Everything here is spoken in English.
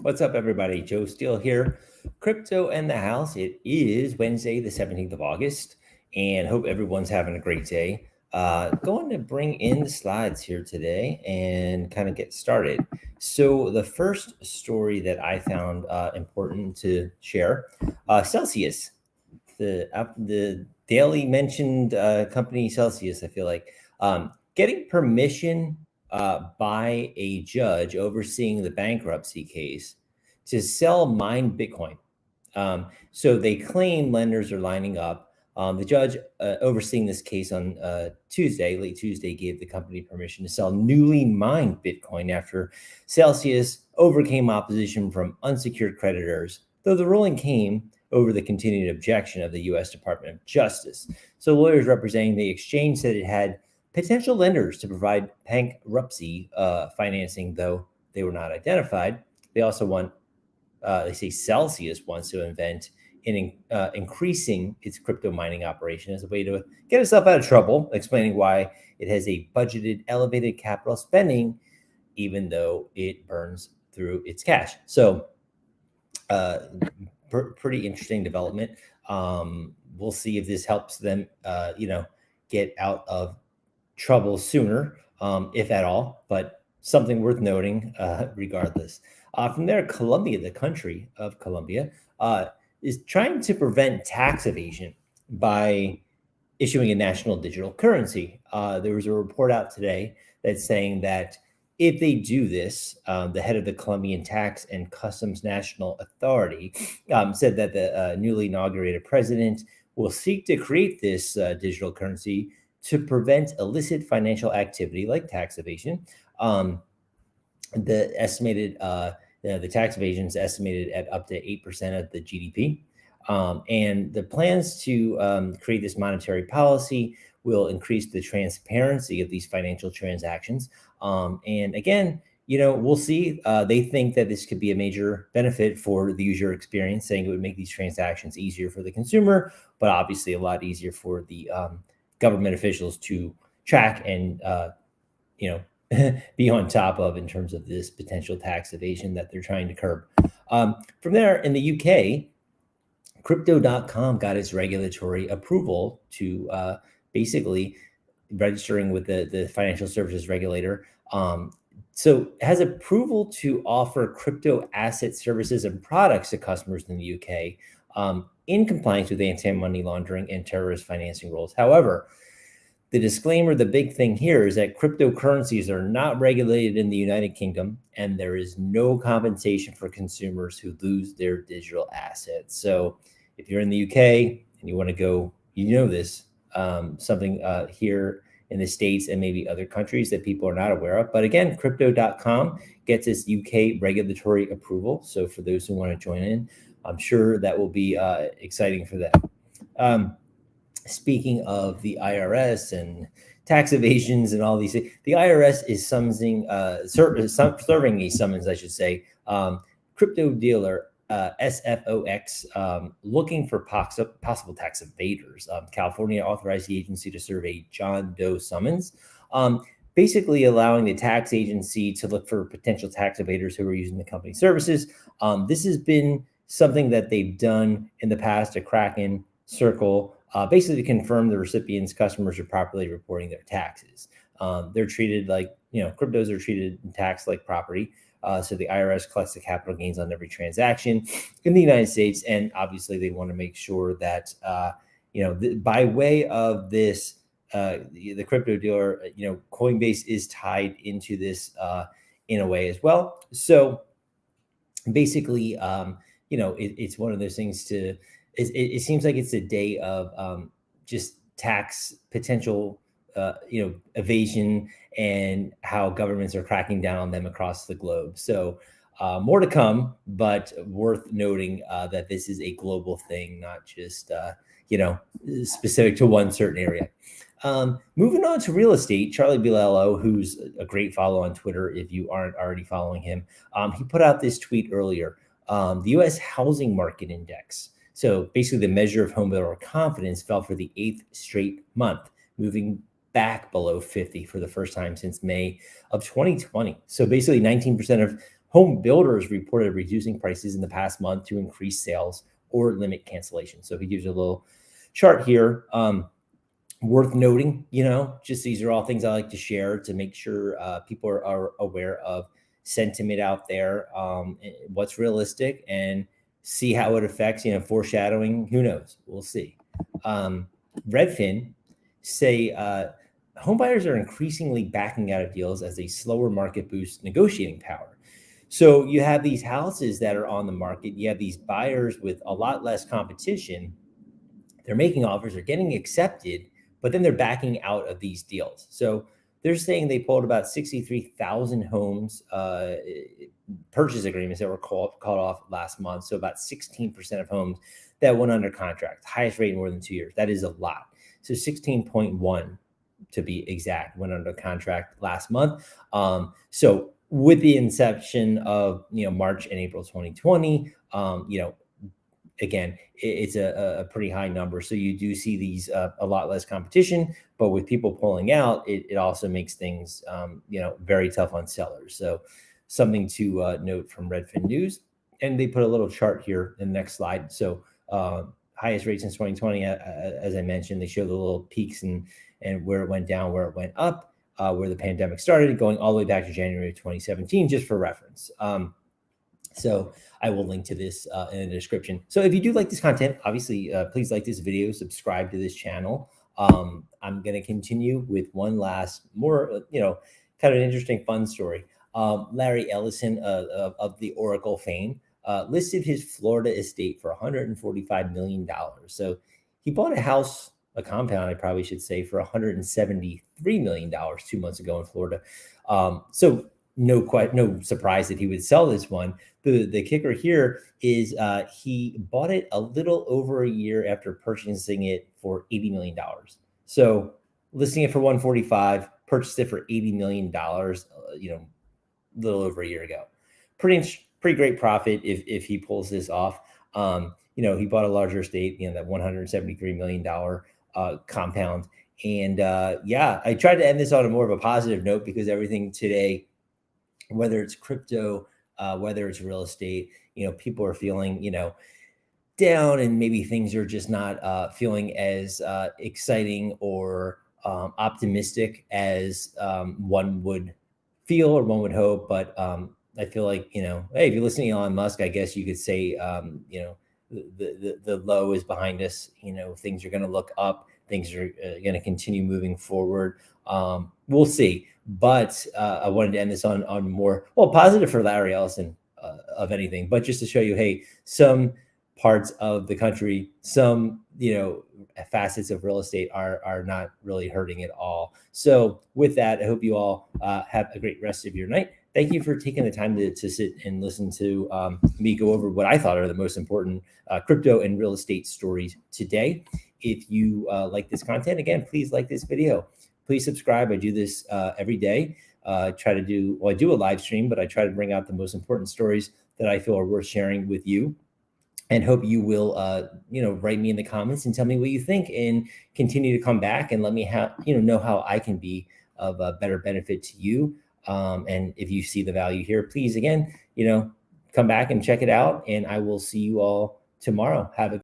What's up, everybody? Joe Steele here. Crypto and the House. It is Wednesday, the 17th of August, and hope everyone's having a great day. Going to bring in the slides here today and kind of get started. So, the first story that I found important to share, Celsius, the daily mentioned company Celsius, I feel like, getting permission by a judge overseeing the bankruptcy case to sell mined Bitcoin. So they claim lenders are lining up. The judge overseeing this case on late Tuesday, gave the company permission to sell newly mined Bitcoin after Celsius overcame opposition from unsecured creditors, though the ruling came over the continued objection of the U.S. Department of Justice. So lawyers representing the exchange said it had potential lenders to provide bankruptcy financing, though they were not identified. They also want, they say Celsius wants to invent in increasing its crypto mining operation as a way to get itself out of trouble, explaining why it has a budgeted elevated capital spending, even though it burns through its cash. So, pretty interesting development. We'll see if this helps them, get out of trouble sooner, if at all, but something worth noting regardless. From there, Colombia, the country of Colombia, is trying to prevent tax evasion by issuing a national digital currency. There was a report out today that's saying that if they do this, the head of the Colombian Tax and Customs National Authority said that the newly inaugurated president will seek to create this digital currency to prevent illicit financial activity like tax evasion. The estimated the tax evasion is estimated at up to 8% of the GDP. And the plans to create this monetary policy will increase the transparency of these financial transactions. And again, we'll see. They think that this could be a major benefit for the user experience, saying it would make these transactions easier for the consumer, but obviously a lot easier for the government officials to track and, be on top of in terms of this potential tax evasion that they're trying to curb. From there, in the UK, Crypto.com got its regulatory approval to basically registering with the financial services regulator. So it has approval to offer crypto asset services and products to customers in the UK in compliance with anti-money laundering and terrorist financing rules. However, the disclaimer, the big thing here is that cryptocurrencies are not regulated in the United Kingdom, and there is no compensation for consumers who lose their digital assets. So if you're in the UK and you want to go, this, something here in the States and maybe other countries that people are not aware of. But again, Crypto.com gets its UK regulatory approval. So for those who want to join in, I'm sure that will be exciting for them. Speaking of the IRS and tax evasions and all these things, the IRS is serving a summons, I should say, crypto dealer SFOX, looking for possible tax evaders. California authorized the agency to serve a John Doe summons, basically allowing the tax agency to look for potential tax evaders who are using the company's services. This has been something that they've done in the past to Kraken, Circle, basically to confirm the recipient's customers are properly reporting their taxes. They're treated like, cryptos are treated and taxed like property. So the IRS collects the capital gains on every transaction in the United States. And obviously they want to make sure that, by way of this, the crypto dealer, Coinbase is tied into this in a way as well. So basically, it's one of those things it seems like it's a day of just tax potential, evasion and how governments are cracking down on them across the globe. So more to come, but worth noting that this is a global thing, not just, specific to one certain area. Moving on to real estate, Charlie Bilello, who's a great follow on Twitter, if you aren't already following him, he put out this tweet earlier. The U.S. housing market index, so basically the measure of home builder confidence, fell for the 8th straight month, moving back below 50 for the first time since May of 2020. So basically 19% of Home builders reported reducing prices in the past month to increase sales or limit cancellation. So he gives you a little chart here. Worth noting, just these are all things I like to share to make sure people are aware of sentiment out there, what's realistic, and see how it affects, foreshadowing. Who knows? We'll see. Redfin say home buyers are increasingly backing out of deals as a slower market boosts negotiating power. So you have these houses that are on the market. You have these buyers with a lot less competition. They're making offers, they're getting accepted, but then they're backing out of these deals. So they're saying they pulled about 63,000 homes, purchase agreements that were called off last month. So about 16% of homes that went under contract, highest rate in more than 2 years. That is a lot. So 16.1 to be exact went under contract last month. So with the inception of March and April 2020, again, it's a pretty high number. So you do see these a lot less competition, but with people pulling out, it also makes things very tough on sellers. So something to note from Redfin News. And they put a little chart here in the next slide. So highest rate since 2020, as I mentioned, they show the little peaks and where it went down, where it went up, where the pandemic started, going all the way back to January of 2017, just for reference. So I will link to this in the description. So if you do like this content, obviously, please like this video, subscribe to this channel. I'm going to continue with one last more, kind of an interesting, fun story. Larry Ellison of the Oracle fame listed his Florida estate for $145 million. So he bought a compound, I probably should say, for $173 million 2 months ago in Florida. So no surprise that he would sell this one. The kicker here is he bought it a little over a year after purchasing it for $80 million. So listing it for 145, purchased it for $80 million, a little over a year ago. Pretty great profit if he pulls this off. He bought a larger estate, that $173 million compound. And I tried to end this on a more of a positive note because everything today, whether it's crypto, whether it's real estate, people are feeling, down, and maybe things are just not feeling as exciting or optimistic as one would feel or one would hope. But I feel like, hey, if you're listening to Elon Musk, I guess you could say, the low is behind us. Things are going to look up. Things are going to continue moving forward. We'll see. But I wanted to end this on more, positive for Larry Ellison of anything, but just to show you, hey, some parts of the country, some, facets of real estate are not really hurting at all. So with that, I hope you all have a great rest of your night. Thank you for taking the time to sit and listen to me go over what I thought are the most important crypto and real estate stories today. If you like this content, again, please like this video. Please subscribe. I do this every day. I do a live stream, but I try to bring out the most important stories that I feel are worth sharing with you, and hope you will, write me in the comments and tell me what you think, and continue to come back and let me know how I can be of a better benefit to you. And if you see the value here, please, again, come back and check it out, and I will see you all tomorrow. Have a